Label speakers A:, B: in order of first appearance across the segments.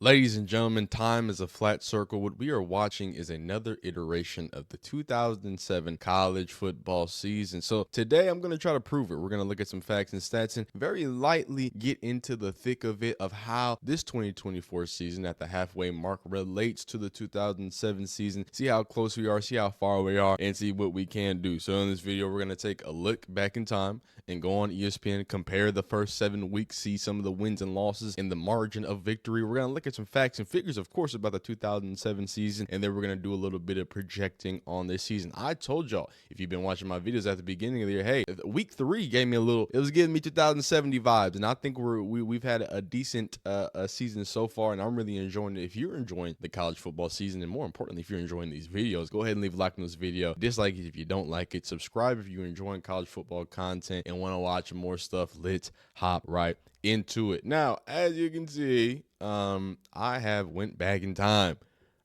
A: Ladies and gentlemen, time is a flat circle. What we are watching is another iteration of the 2007 college football season. So today I'm going to try to prove it. We're going to look at some facts and stats and very lightly get into the thick of it of how this 2024 season at the halfway mark relates to the 2007 season. See how close we are, see how far we are, and see what we can do. So in this video, we're going to take a look back in time and go on ESPN, compare the first 7 weeks, see some of the wins and losses in the margin of victory. We're going to look at some facts and figures, of course, about the 2007 season, and then we're going to do a little bit of projecting on this season. I told y'all, if you've been watching my videos at the beginning of the year, hey, week 3 gave me it was giving me 2070 vibes, and I think we've had a decent season so far, and I'm really enjoying it. If you're enjoying the college football season, and more importantly, if you're enjoying these videos, go ahead and leave a like on this video. Dislike it if you don't like it. Subscribe if you're enjoying college football content and want to watch more stuff. Let's hop right into it. Now, as you can see, I have went back in time.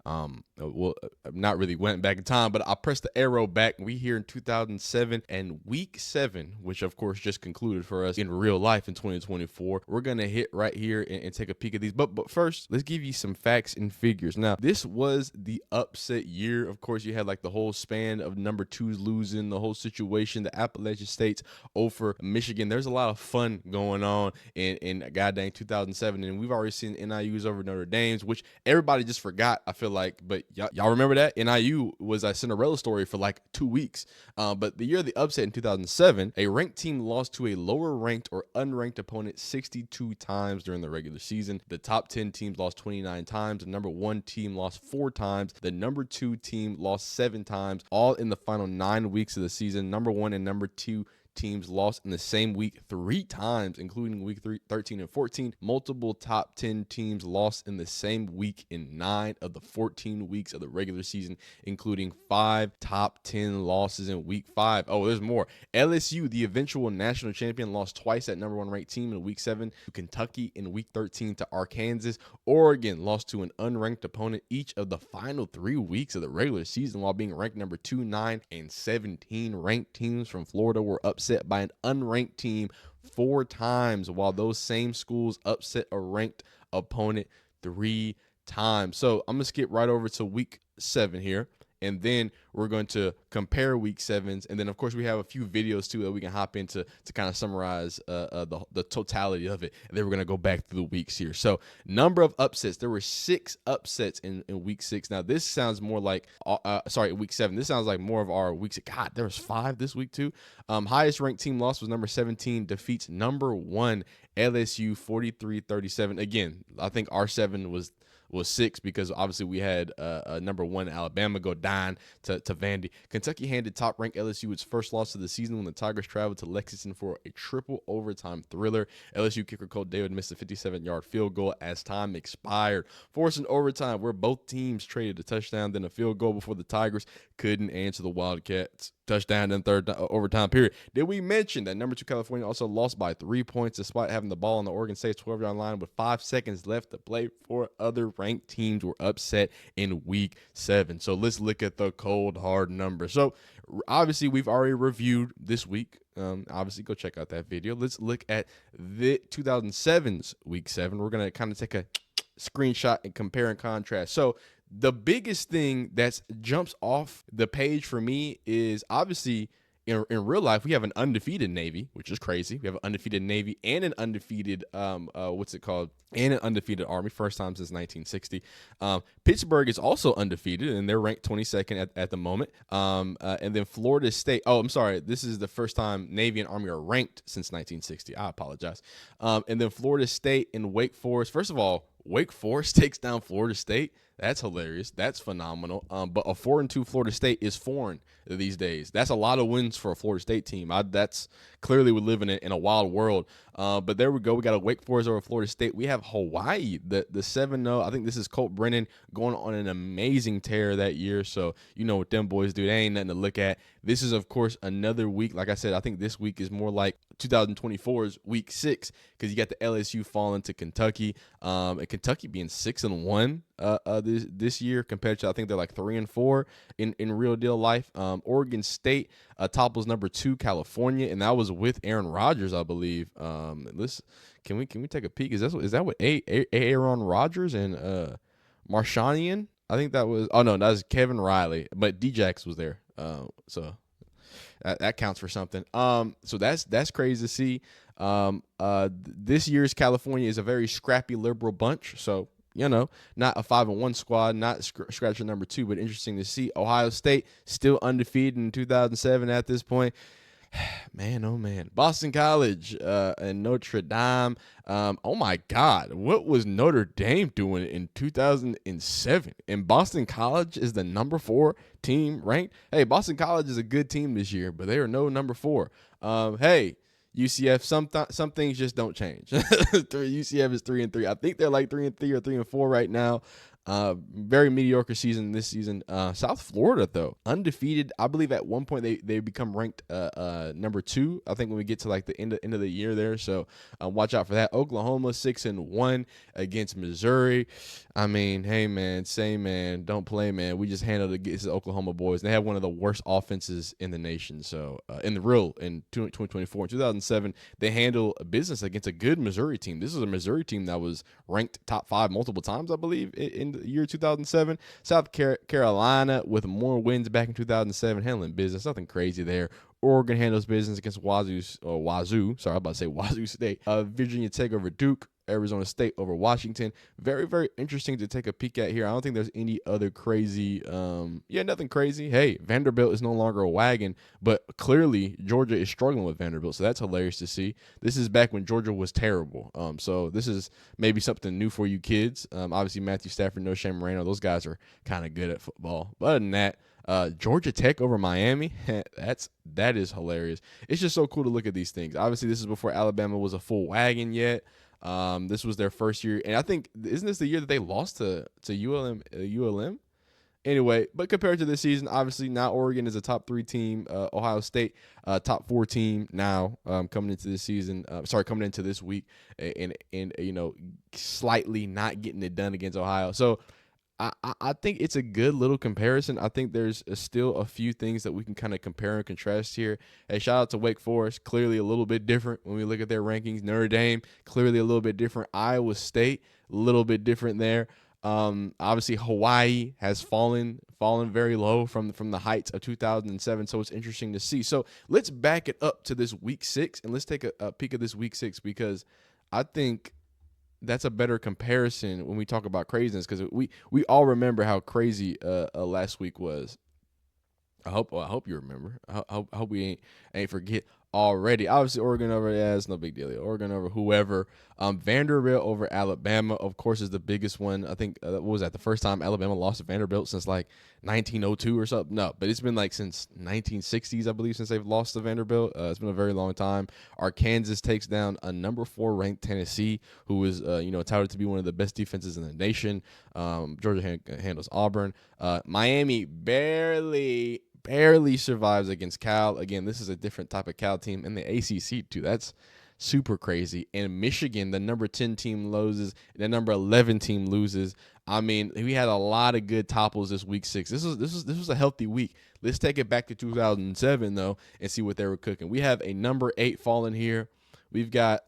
A: Not really went back in time, but I pressed the arrow back. We here in 2007 and week 7, which of course just concluded for us in real life in 2024. We're gonna hit right here and take a peek at these. But first, let's give you some facts and figures. Now, this was the upset year. Of course, you had like the whole span of number 2s losing, the whole situation, the Appalachian States over Michigan. There's a lot of fun going on in goddamn 2007, and we've already seen NIU's over Notre Dame's, which everybody just forgot. I feel like, but y'all remember that NIU was a Cinderella story for like 2 weeks. But the year of the upset in 2007, a ranked team lost to a lower ranked or unranked opponent 62 times during the regular season. The top 10 teams lost 29 times. The number 1 team lost 4 times. The number 2 team lost 7 times, all in the final 9 weeks of the season. Number 1 and number 2 teams lost in the same week 3 times, including week 13 and 14. Multiple top 10 teams lost in the same week in 9 of the 14 weeks of the regular season, including 5 top 10 losses in week 5. Oh, there's more. LSU, the eventual national champion, lost twice at number 1 ranked team in week 7 to Kentucky, in week 13 to Arkansas. Oregon lost to an unranked opponent each of the final 3 weeks of the regular season, while being ranked number 2, 9, and 17. Ranked teams from Florida were upset by an unranked team 4 times, while those same schools upset a ranked opponent 3 times. So I'm gonna skip right over to week 7 here, and then we're going to compare week 7s, and then of course we have a few videos too that we can hop into to kind of summarize the totality of it, and then we're going to go back through the weeks here. So number of upsets, there were 6 upsets in week 6. Now this sounds more like week 7, this sounds like more of our weeks. God, there was 5 this week too. Highest ranked team loss was number 17 defeats number 1 LSU 43-37. Again, I think R7 was 6 because obviously we had number 1 Alabama go down to Vandy. Kentucky handed top-ranked LSU its first loss of the season when the Tigers traveled to Lexington for a triple overtime thriller. LSU kicker Colt David missed a 57-yard field goal as time expired, forcing overtime where both teams traded a touchdown, then a field goal before the Tigers couldn't answer the Wildcats' touchdown in third overtime period. Did we mention that number 2 California also lost by 3 points despite having the ball on the Oregon State 12-yard line with 5 seconds left to play? 4 other ranked teams were upset in week 7. So let's look at the cold hard numbers. So obviously we've already reviewed this week. Obviously go check out that video. Let's look at the 2007's week 7. We're going to kind of take a screenshot and compare and contrast. So the biggest thing that jumps off the page for me is obviously in real life, we have an undefeated Navy, which is crazy. We have an undefeated Navy and an undefeated, and an undefeated Army, first time since 1960. Pittsburgh is also undefeated, and they're ranked 22nd at the moment. And then Florida State, I'm sorry, this is the first time Navy and Army are ranked since 1960. I apologize. And then Florida State and Wake Forest. First of all, Wake Forest takes down Florida State. That's hilarious. That's phenomenal. But a 4-2 Florida State is foreign these days. That's a lot of wins for a Florida State team. That's clearly we live in a wild world. But there we go. We got a Wake Forest over Florida State. We have Hawaii, the 7-0. I think this is Colt Brennan going on an amazing tear that year. So you know what them boys do. They ain't nothing to look at. This is, of course, another week. Like I said, I think this week is more like 2024's week 6 because you got the LSU falling to Kentucky, and Kentucky being 6-1 this year compared to, I think they're like 3-4 in real deal life. Oregon State topples number 2 California, and that was with Aaron Rodgers, I believe. Can we take a peek? Is that what Aaron Rodgers and Marshanian? I think that was. Oh no, that was Kevin Riley, but Djax was there. So that counts for something. So that's crazy to see. This year's California is a very scrappy liberal bunch. So, not a 5-1 squad, not scratcher number 2, but interesting to see. Ohio State still undefeated in 2007 at this point. Man, oh man. Boston College and Notre Dame. Oh my God. What was Notre Dame doing in 2007? And Boston College is the number 4 team ranked. Hey, Boston College is a good team this year, but they are no number 4. Hey, UCF, some things just don't change. UCF is 3-3. I think they're like 3-3 or 3-4 right now. Very mediocre season this season. South Florida, though, undefeated. I believe at one point they become ranked number 2. I think when we get to like the end of the year there. So watch out for that. Oklahoma 6-1 against Missouri. I mean, hey man, don't play, man. We just handled against the Oklahoma boys. They have one of the worst offenses in the nation. So in 2024, in 2007, they handle business against a good Missouri team. This is a Missouri team that was ranked top 5 multiple times, I believe, in the year 2007. South Carolina with more wins back in 2007, handling business. Nothing crazy there. Oregon handles business against Wazoo. Sorry, I'm about to say Wazoo State. Virginia Tech over Duke. Arizona State over Washington. Very, very interesting to take a peek at here. I don't think there's any other crazy. Nothing crazy. Hey, Vanderbilt is no longer a wagon, but clearly Georgia is struggling with Vanderbilt, so that's hilarious to see. This is back when Georgia was terrible. So this is maybe something new for you kids. Obviously Matthew Stafford, No Shame Moreno, those guys are kind of good at football. But other than that, Georgia Tech over Miami, that is hilarious. It's just so cool to look at these things. Obviously, this is before Alabama was a full wagon yet. This was their first year, and I think, isn't this the year that they lost to ULM? Anyway, but compared to this season, obviously now Oregon is a top 3 team. Ohio State, top 4 team now, coming into this season. Coming into this week, and slightly not getting it done against Ohio. So I think it's a good little comparison. I think there's still a few things that we can kind of compare and contrast here. Hey, shout out to Wake Forest. Clearly a little bit different when we look at their rankings. Notre Dame, clearly a little bit different. Iowa State, a little bit different there. Obviously Hawaii has fallen very low from the heights of 2007. So it's interesting to see. So let's back it up to this week 6 and let's take a peek at this week 6, because I think that's a better comparison when we talk about craziness, because we all remember how crazy last week was. I hope you remember. I hope we ain't forget already. Obviously, Oregon over, it's no big deal. Oregon over whoever. Vanderbilt over Alabama, of course, is the biggest one. I think, what was that, the first time Alabama lost to Vanderbilt since like 1902 or something? No, but it's been like since 1960s, I believe, since they've lost to Vanderbilt. It's been a very long time. Arkansas takes down a number 4 ranked Tennessee, who is touted to be one of the best defenses in the nation. Georgia handles Auburn. Miami barely survives against Cal. Again, this is a different type of Cal team in the ACC too. That's super crazy. And Michigan, the number 10 team, loses. The number 11 team loses. I mean, we had a lot of good topples this week 6. This was a healthy week. Let's take it back to 2007 though and see what they were cooking. We have a number 8 falling here. We've got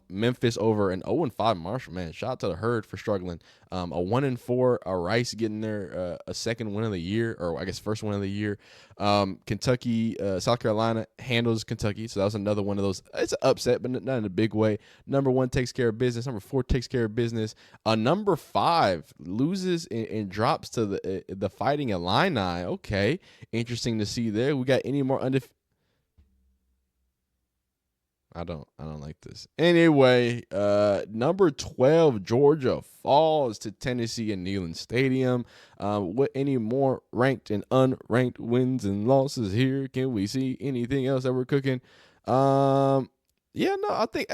A: Memphis over an 0-5 Marshall. Man, shout out to the Herd for struggling. A 1-4 Rice getting their a second win of the year, or I guess first win of the year. Kentucky, South Carolina handles Kentucky, so that was another one of those. It's an upset, but not in a big way. Number 1 takes care of business. Number 4 takes care of business. Number 5 loses and drops to the Fighting Illini. Okay, interesting to see there. We got any more undefeated? I don't like this. Anyway, number 12, Georgia falls to Tennessee in Neyland Stadium. What any more ranked and unranked wins and losses here? Can we see anything else that we're cooking? I think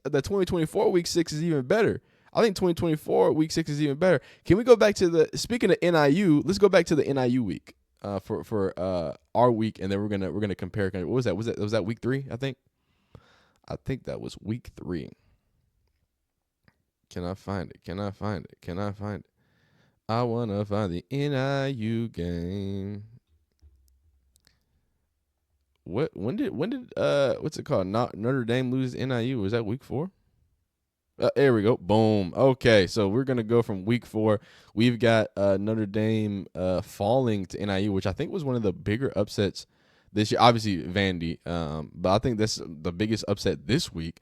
A: the 2024 week 6 is even better. I think 2024 week 6 is even better. Can we go back to speaking of NIU, let's go back to the NIU week. for our week, and then we're gonna compare. What was that? Was that week 3? I think that was week 3. Can I find it? Can I find it? Can I find it? I wanna find the NIU game. When did what's it called? Notre Dame lose NIU? Was that week 4? There we go. Boom. Okay, so we're gonna go from week 4. We've got Notre Dame falling to NIU, which I think was one of the bigger upsets this year. Obviously Vandy, but I think that's the biggest upset this week.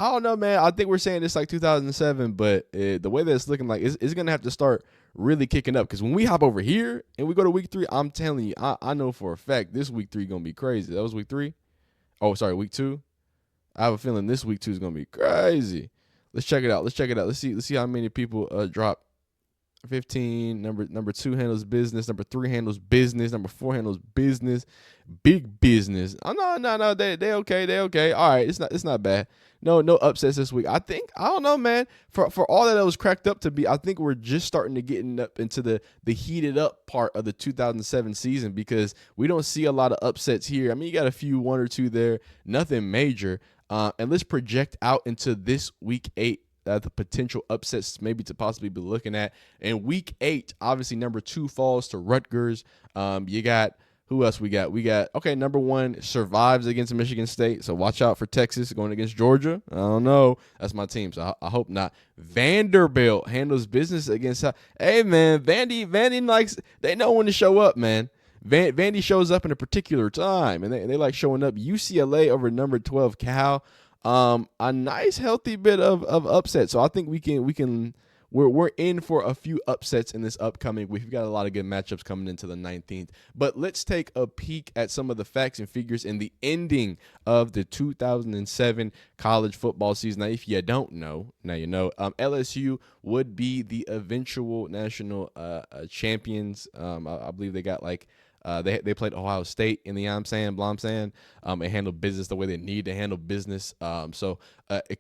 A: I don't know, man. I think we're saying this like 2007, but the way that it's looking like it's gonna have to start really kicking up, because when we hop over here and we go to week 3, I'm telling you, I know for a fact this week 3 gonna be crazy. That was week 3. Oh, sorry, week 2. I have a feeling this week 2 is gonna be crazy. Let's check it out. Let's see how many people drop. 15. Number 2 handles business. Number 3 handles business. Number 4 handles business. Big business. Oh no. They okay. They okay. All right. It's not bad. No upsets this week. I don't know, man. For all that it was cracked up to be, I think we're just starting to get up into the heated up part of the 2007 season, because we don't see a lot of upsets here. I mean, you got a few, 1 or 2 there, nothing major. And let's project out into this week 8. The potential upsets maybe to possibly be looking at. In week 8, obviously number 2 falls to Rutgers. You got, who else we got? Okay, number 1 survives against Michigan State, so watch out for Texas going against Georgia. I don't know. That's my team, so I hope not. Vanderbilt handles business against, hey, man, Vandy likes, they know when to show up, man. Vandy shows up in a particular time, and they like showing up. UCLA over number 12 Cal. A nice healthy bit of upset. So I think we're in for a few upsets in this upcoming week. We've got a lot of good matchups coming into the 19th. But let's take a peek at some of the facts and figures in the ending of the 2007 college football season. Now, if you don't know, now you know. LSU would be the eventual national champions. I believe they got like they played Ohio State in the and handled business the way they need to handle business. So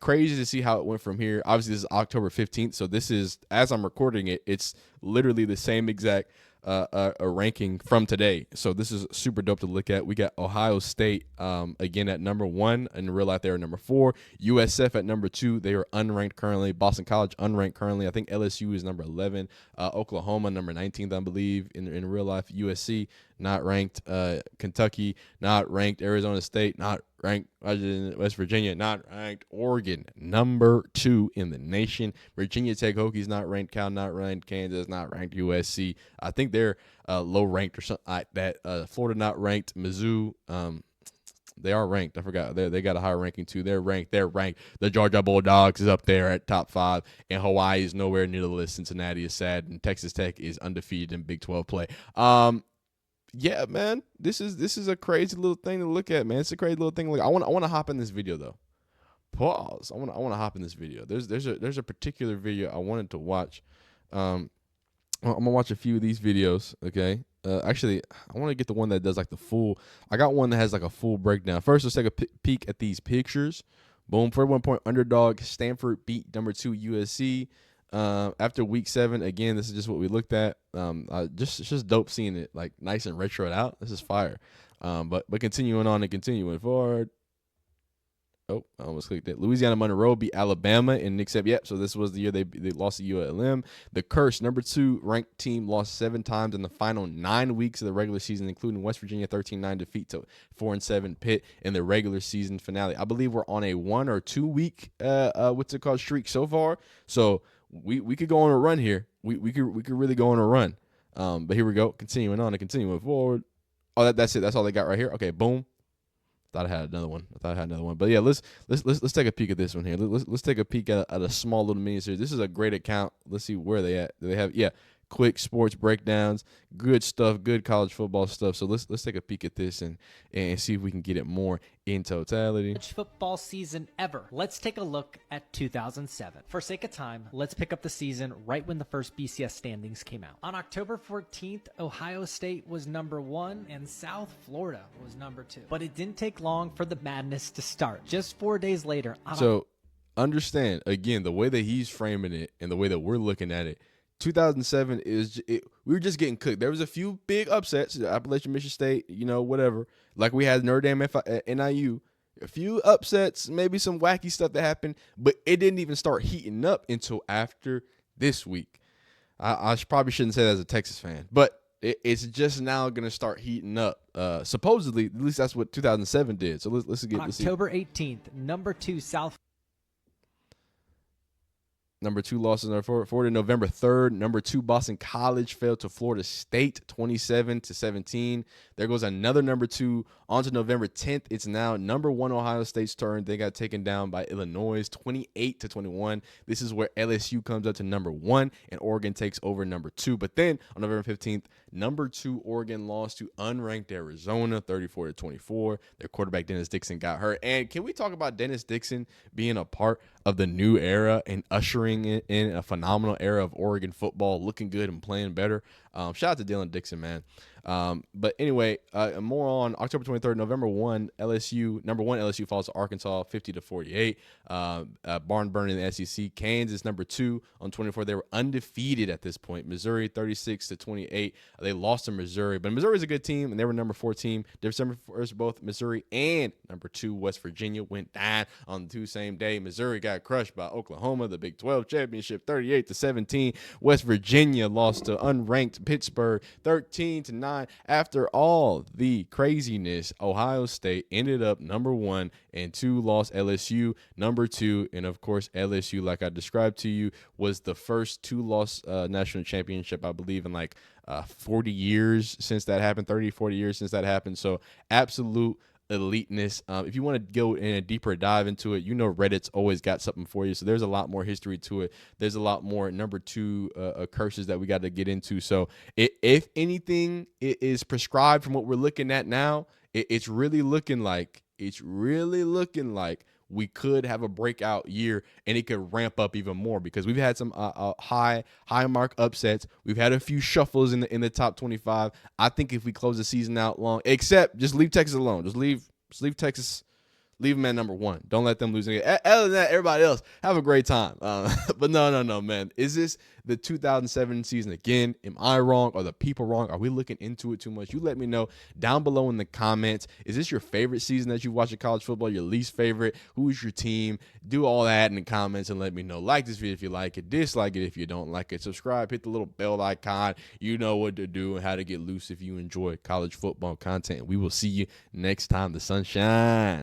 A: crazy to see how it went from here. Obviously, this is October 15th, so this is, as I'm recording it, it's literally the same exact a ranking from today. So this is super dope to look at. We got Ohio State again at number 1. In real life, they are number 4. USF at number 2. They are unranked currently. Boston College unranked currently. I think LSU is number 11. Oklahoma number 19th, I believe. In real life, USC not ranked. Kentucky not ranked. Arizona State not ranked. West Virginia not ranked. Oregon number 2 in the nation. Virginia Tech Hokies not ranked. Cal not ranked. Kansas not ranked. USC, I think they're low ranked or something like that. Florida not ranked. Mizzou, they are ranked. I forgot. They got a higher ranking too. They're ranked. The Georgia Bulldogs is up there at top 5, and Hawaii is nowhere near the list. Cincinnati is sad, and Texas Tech is undefeated in Big 12 play. Yeah, man, this is a crazy little thing to look at, man. It's a crazy little thing. I want to hop in this video though. Pause. I want to hop in this video. There's a particular video I wanted to watch. I'm gonna watch a few of these videos. Okay. Actually, I want to get the one that does like the full. I got one that has like a full breakdown. First, let's take a peek at these pictures. Boom. 41-point underdog. Stanford beat number 2 USC. After week 7, again, this is just what we looked at. It's just dope seeing it like nice and retroed out. This is fire. But continuing on and continuing forward. Oh, I almost clicked it. Louisiana Monroe beat Alabama and Nick Saban. Yep. So this was the year they lost to ULM. The Curse, number 2 ranked team, lost 7 times in the final 9 weeks of the regular season, including West Virginia 13-9 defeat to 4-7 Pitt in the regular season finale. I believe we're on a 1 or 2 week streak so far. So we could go on a run here. We could really go on a run. But here we go. Continuing on and continuing forward. Oh, that's it. That's all they got right here. Okay, boom. Thought I had another one. But yeah, let's take a peek at this one here. Let's take a peek at a small little mini series. This is a great account. Let's see where they at. Do they have quick sports breakdowns, good stuff, good college football stuff. So let's take a peek at this and see if we can get it more in totality.
B: College football season ever. Let's take a look at 2007. For sake of time, let's pick up the season right when the first BCS standings came out. On October 14th, Ohio State was number 1 and South Florida was number 2. But it didn't take long for the madness to start. Just 4 days later.
A: So understand, again, the way that he's framing it and the way that we're looking at it, 2007 we were just getting cooked. There was a few big upsets, Appalachian, Michigan State, whatever. Like we had Notre Dame, NIU, a few upsets, maybe some wacky stuff that happened, but it didn't even start heating up until after this week. I probably shouldn't say that as a Texas fan, but it's just now going to start heating up. Supposedly, at least that's what 2007 did. So let's get
B: October 18th, number 2 South.
A: Number 2 losses are Florida. November 3rd, number 2 Boston College fell to Florida State 27-17. There goes another number 2. On to November 10th. It's now number 1 Ohio State's turn. They got taken down by Illinois 28-21. This is where LSU comes up to number 1 and Oregon takes over number 2. But then on November 15th, number 2 Oregon lost to unranked Arizona 34-24. Their quarterback Dennis Dixon got hurt. And can we talk about Dennis Dixon being a part of the new era and ushering in a phenomenal era of Oregon football, looking good and playing better? Shout out to Dylan Dixon, man. But anyway, more on October 23rd, November 1, number 1 LSU falls to Arkansas 50-48. Barn burning in the SEC. Kansas, number 2 on 24. They were undefeated at this point. Missouri 36-28. They lost to Missouri, but Missouri is a good team, and they were number 4 team. December 1st, both Missouri and number 2 West Virginia went down on the same day. Missouri got crushed by Oklahoma, the Big 12 championship, 38-17. West Virginia lost to unranked Pittsburgh 13-9. After all the craziness, Ohio State ended up number 1 and 2 lost LSU number 2. And of course, LSU, like I described to you, was the first 2-loss national championship, I believe, in like 40 years since that happened, 30, 40 years since that happened. So absolute eliteness. If you want to go in a deeper dive into it, Reddit's always got something for you. So there's a lot more history to it. There's a lot more number 2 curses that we got to get into. So if anything is prescribed from what we're looking at now, it's really looking like we could have a breakout year and it could ramp up even more because we've had some high mark upsets. We've had a few shuffles in the top 25. I think if we close the season out long, except just leave Texas alone. Just leave Texas. Leave them at number 1. Don't let them lose. Other than that, everybody else, have a great time. But no, man. Is this the 2007 season again? Am I wrong? Are the people wrong? Are we looking into it too much? You let me know down below in the comments. Is this your favorite season that you watch in college football? Your least favorite? Who is your team? Do all that in the comments and let me know. Like this video if you like it. Dislike it if you don't like it. Subscribe. Hit the little bell icon. You know what to do and how to get loose if you enjoy college football content. We will see you next time the sun shines.